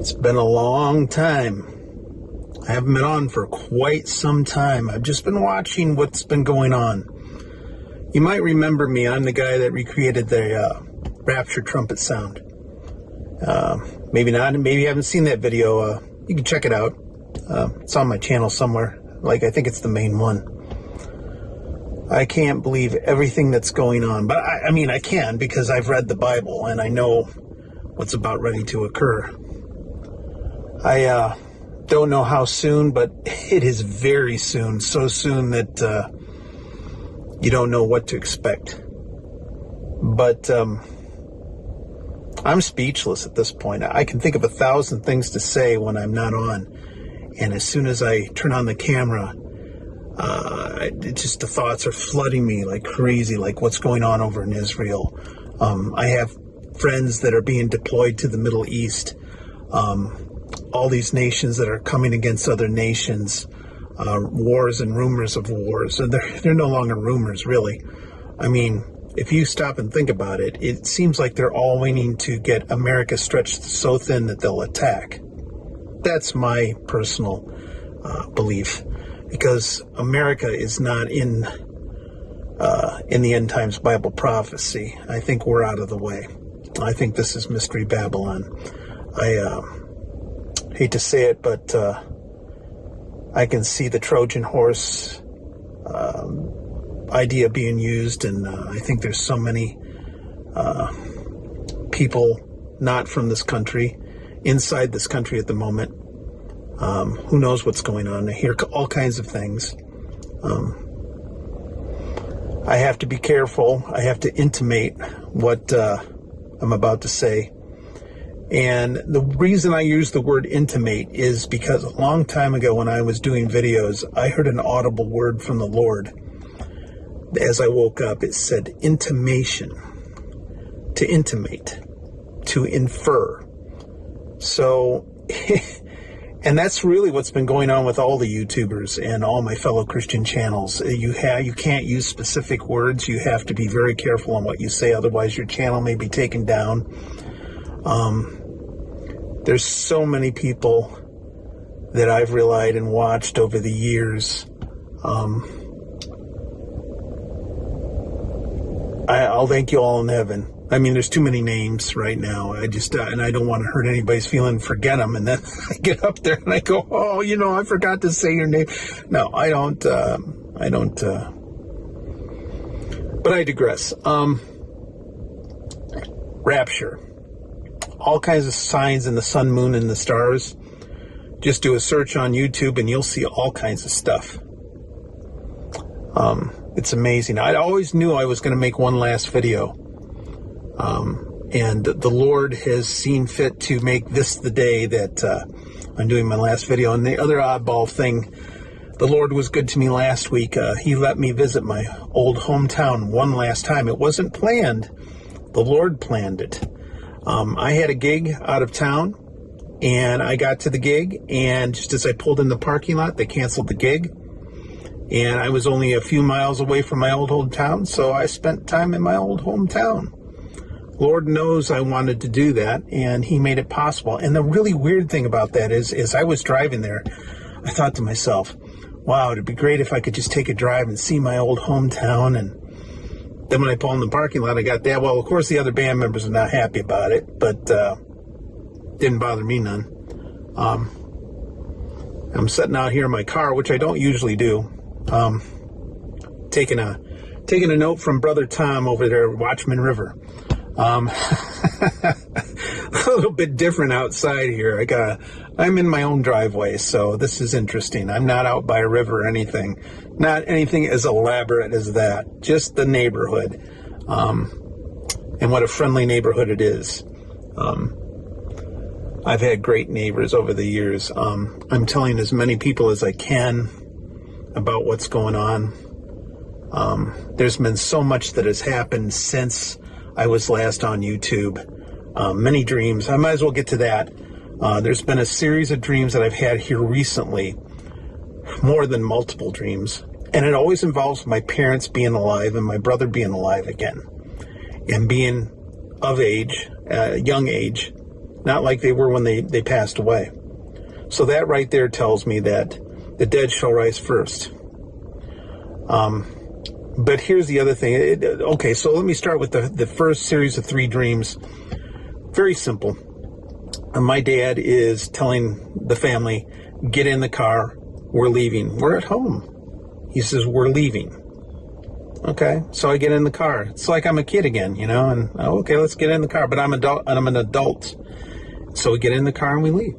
It's been a long time. I haven't been on for quite some time. I've just been watching what's been going on. You might remember me. I'm the guy that recreated the Rapture trumpet sound. Maybe not. Maybe you haven't seen that video. You can check it out. It's on my channel somewhere. I think it's the main one. I can't believe everything that's going on. But I can, because I've read the Bible and I know what's about ready to occur. I don't know how soon, but it is very soon. So soon that you don't know what to expect. But I'm speechless at this point. I can think of 1,000 things to say when I'm not on. And as soon as I turn on the camera, the thoughts are flooding me like crazy, like what's going on over in Israel. I have friends that are being deployed to the Middle East. All these nations that are coming against other nations, wars and rumors of wars. And they're no longer rumors, really. If you stop and think about it, it seems like they're all waiting to get America stretched so thin that they'll attack. That's my personal belief, because America is not in the end times Bible prophecy. I think we're out of the way. I think this is Mystery Babylon. I hate to say it, but I can see the Trojan horse idea being used, and I think there's so many people not from this country, inside this country at the moment. Who knows what's going on? I hear all kinds of things. I have to be careful. I have to intimate what I'm about to say. And the reason I use the word intimate is because a long time ago when I was doing videos, I heard an audible word from the Lord. As I woke up, it said intimation, to intimate, to infer. So, and that's really what's been going on with all the YouTubers and all my fellow Christian channels. You can't use specific words. You have to be very careful on what you say, otherwise your channel may be taken down. There's so many people that I've relied and watched over the years. I'll thank you all in heaven. There's too many names right now. And I don't want to hurt anybody's feeling, forget them. And then I get up there and I go, oh, I forgot to say your name. No, I don't, but I digress. Rapture. All kinds of signs in the sun, moon, and the stars. Just do a search on YouTube and you'll see all kinds of stuff. It's amazing. I always knew I was going to make one last video. And the Lord has seen fit to make this the day that I'm doing my last video. And the other oddball thing, the Lord was good to me last week. He let me visit my old hometown one last time. It wasn't planned. The Lord planned it. I had a gig out of town, and I got to the gig, and just as I pulled in the parking lot, they canceled the gig. And I was only a few miles away from my old hometown, so I spent time in my old hometown. Lord knows I wanted to do that, and He made it possible. And the really weird thing about that is, as I was driving there, I thought to myself, wow, it'd be great if I could just take a drive and see my old hometown. And then when I pulled in the parking lot, I got that. Well, of course, the other band members are not happy about it, but didn't bother me none. I'm sitting out here in my car, which I don't usually do. Taking a note from Brother Tom over there at Watchman River. A little bit different outside here. I'm in my own driveway, so this is interesting. I'm not out by a river or anything. Not anything as elaborate as that. Just the neighborhood. And what a friendly neighborhood it is. I've had great neighbors over the years. I'm telling as many people as I can about what's going on. There's been so much that has happened since I was last on YouTube. Many dreams. I might as well get to that. There's been a series of dreams that I've had here recently, more than multiple dreams. And it always involves my parents being alive and my brother being alive again. And being of age, young age, not like they were when they passed away. So that right there tells me that the dead shall rise first. But here's the other thing. Okay, so let me start with the first series of 3 dreams. Very simple. My dad is telling the family, get in the car, we're leaving. We're at home. He says, we're leaving. Okay, so I get in the car. It's like I'm a kid again, and okay, let's get in the car. But I'm an adult. So we get in the car and we leave.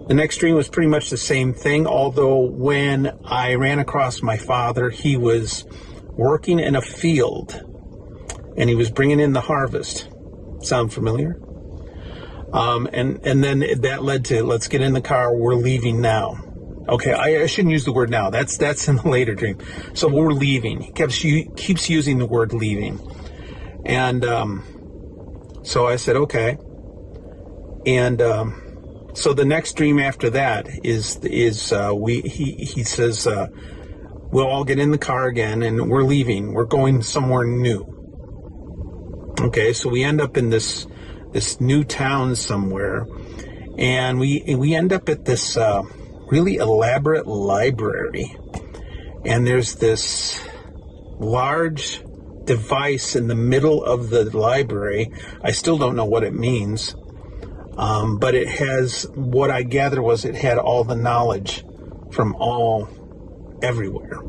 The next dream was pretty much the same thing, although when I ran across my father, he was working in a field and he was bringing in the harvest. Sound familiar? And then that led to, let's get in the car, we're leaving now. Okay, I shouldn't use the word now. That's in the later dream. So we're leaving. He keeps using the word leaving. And so I said, okay. And so the next dream after that is he says, we'll all get in the car again and we're leaving. We're going somewhere new. Okay, so we end up in this new town somewhere, and we end up at this really elaborate library, and there's this large device in the middle of the library. I still don't know what it means, but it has, what I gather was it had all the knowledge from everywhere.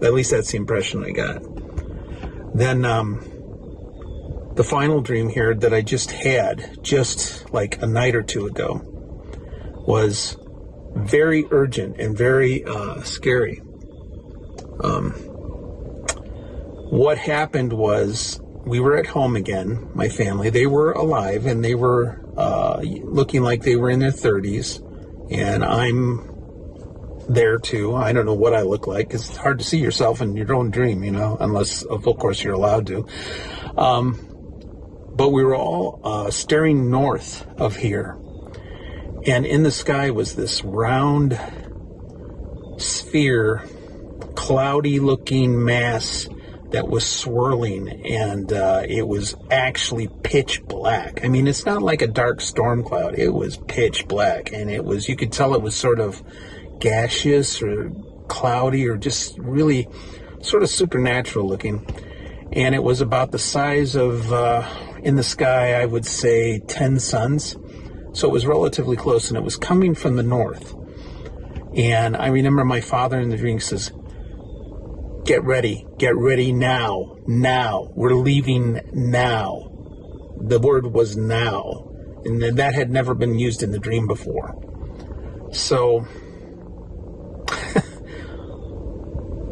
At least that's the impression I got. Then the final dream here that I just had, just like a night or two ago, was very urgent and very scary. What happened was, we were at home again, my family. They were alive, and they were looking like they were in their 30s, and I'm there too. I don't know what I look like, because it's hard to see yourself in your own dream, unless, of course, you're allowed to. But we were all staring north of here, and in the sky was this round sphere, cloudy-looking mass that was swirling, and it was actually pitch black. I mean, it's not like a dark storm cloud. It was pitch black, and you could tell it was sort of gaseous or cloudy or just really sort of supernatural looking. And it was about the size of, in the sky, I would say 10 suns. So it was relatively close, and it was coming from the north. And I remember my father in the dream says, get ready now, we're leaving now. The word was now, and that had never been used in the dream before. So,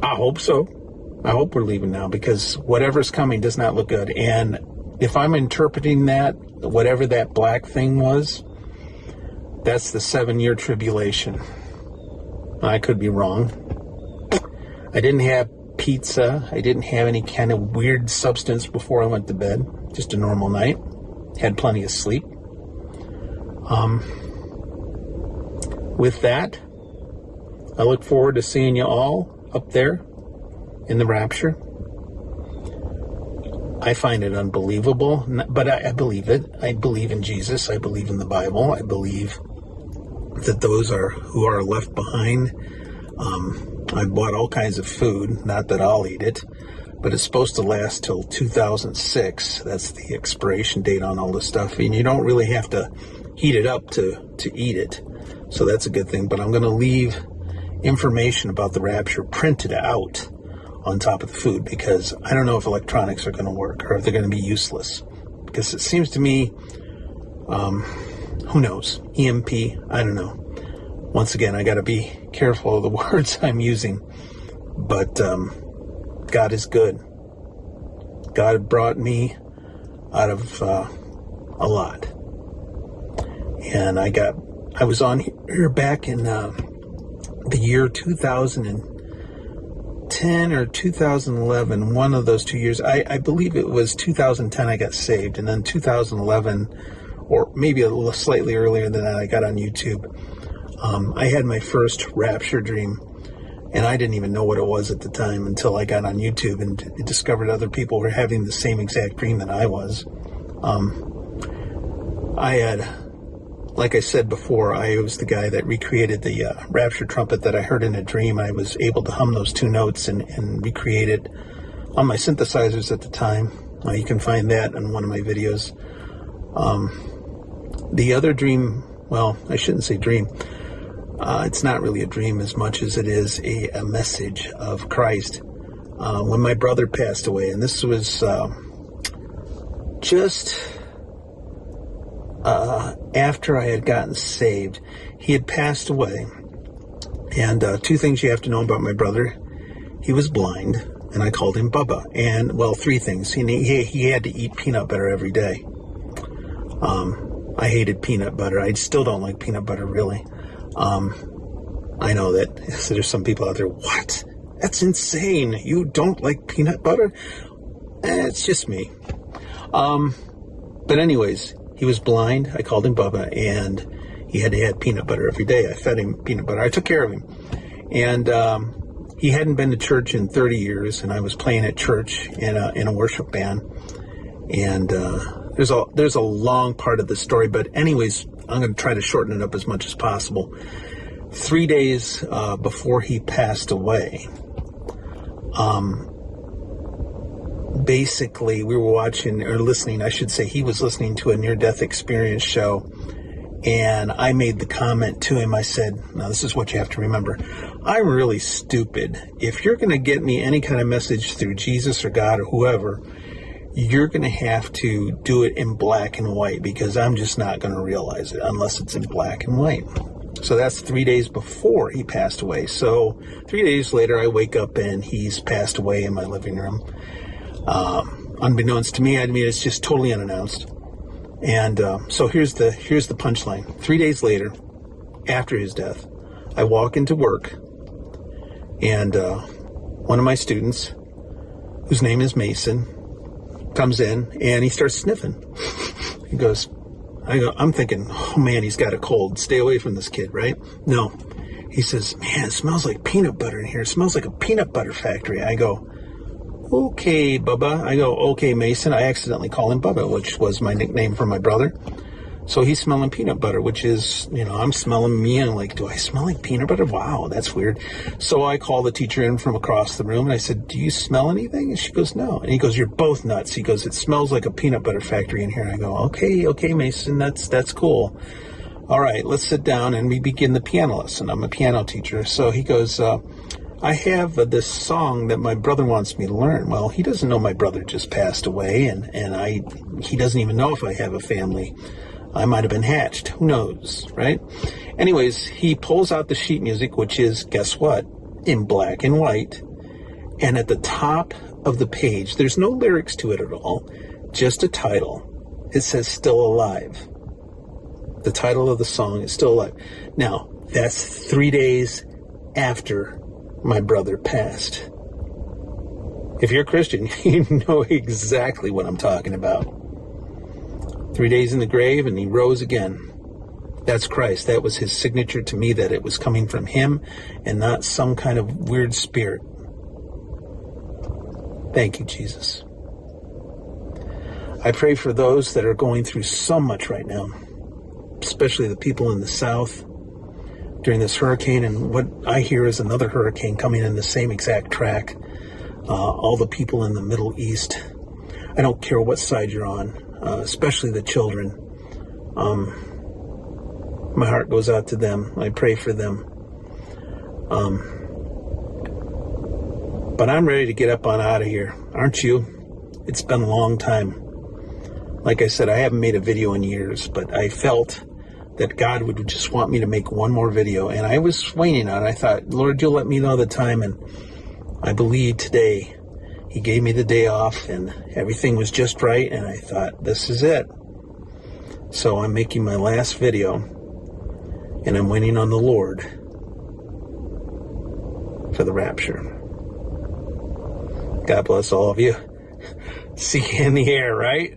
I hope so. I hope we're leaving now, because whatever's coming does not look good. And if I'm interpreting that, whatever that black thing was, that's the 7-year tribulation. I could be wrong. I didn't have pizza. I didn't have any kind of weird substance before I went to bed. Just a normal night. Had plenty of sleep. With that, I look forward to seeing you all up there in the rapture. I find it unbelievable, but I believe it. I believe in Jesus. I believe in the Bible. I believe that those who are left behind. I bought all kinds of food, not that I'll eat it, but it's supposed to last till 2006. That's the expiration date on all this stuff, and you don't really have to heat it up to eat it, so that's a good thing. But I'm going to leave information about the rapture printed out on top of the food, because I don't know if electronics are going to work or if they're going to be useless, because it seems to me, who knows, EMP, I don't know. Once again, I got to be careful of the words I'm using, but God is good. God brought me out of a lot, and I was on here back in the year 2010 or 2011, one of those 2 years. I believe it was 2010 I got saved, and then 2011, or maybe a little slightly earlier than that, I got on YouTube. I had my first rapture dream, and I didn't even know what it was at the time until I got on YouTube and discovered other people were having the same exact dream that I was. I had, like I said before, I was the guy that recreated the Rapture trumpet that I heard in a dream. I was able to hum those 2 notes and recreate it on my synthesizers at the time. You can find that in one of my videos. The other dream, well, I shouldn't say dream. It's not really a dream as much as it is a message of Christ. When my brother passed away, and this was just after I had gotten saved, he had passed away. And 2 things you have to know about my brother. He was blind, and I called him Bubba. And, well, 3 things. He had to eat peanut butter every day. I hated peanut butter. I still don't like peanut butter, really. I know that so there's some people out there, what? That's insane. You don't like peanut butter? It's just me. But anyways, he was blind. I called him Bubba, and he had to have peanut butter every day. I fed him peanut butter. I took care of him. And he hadn't been to church in 30 years, and I was playing at church in a worship band. And there's a long part of the story, but anyways, I'm going to try to shorten it up as much as possible. 3 days before he passed away, basically we were watching, or listening, I should say, he was listening to a near-death experience show, and I made the comment to him. I said, now this is what you have to remember. I'm really stupid. If you're going to get me any kind of message through Jesus or God or whoever, you're going to have to do it in black and white, because I'm just not going to realize it unless it's in black and white. So that's 3 days before he passed away. So 3 days later, I wake up and he's passed away in my living room. Unbeknownst to me, I mean, it's just totally unannounced. And so here's the punchline. 3 days later, after his death, I walk into work, and one of my students, whose name is Mason, comes in, and he starts sniffing. He goes, I'm thinking, oh man, he's got a cold. Stay away from this kid, right? No. He says, man, it smells like peanut butter in here. It smells like a peanut butter factory. I go, okay, Bubba. I go, okay, Mason. I accidentally call him Bubba, which was my nickname for my brother. So he's smelling peanut butter, which is, I'm smelling me, and like, do I smell like peanut butter? Wow, that's weird. So I call the teacher in from across the room, and I said, do you smell anything? And she goes, no. And he goes, you're both nuts. He goes, it smells like a peanut butter factory in here. And I go, okay, Mason, that's cool. All right, let's sit down, and we begin the piano lesson. I'm a piano teacher. So he goes, I have this song that my brother wants me to learn. Well, he doesn't know my brother just passed away, and he doesn't even know if I have a family. I might have been hatched. Who knows, right? Anyways, he pulls out the sheet music, which is, guess what? In black and white. And at the top of the page, there's no lyrics to it at all, just a title. It says Still Alive. The title of the song is Still Alive. Now, that's 3 days after my brother passed. If you're a Christian, you know exactly what I'm talking about. 3 days in the grave, and he rose again. That's Christ. That was his signature to me, that it was coming from him and not some kind of weird spirit. Thank you, Jesus. I pray for those that are going through so much right now, especially the people in the South during this hurricane, and what I hear is another hurricane coming in the same exact track. All the people in the Middle East. I don't care what side you're on. Especially the children. My heart goes out to them. I pray for them. But I'm ready to get up on out of here. Aren't you? It's been a long time. Like I said, I haven't made a video in years, but I felt that God would just want me to make one more video. And I was waiting on it. I thought, Lord, you'll let me know the time. And I believe today he gave me the day off, and everything was just right, and I thought, this is it. So I'm making my last video, and I'm waiting on the Lord for the rapture. God bless all of you. See you in the air, right?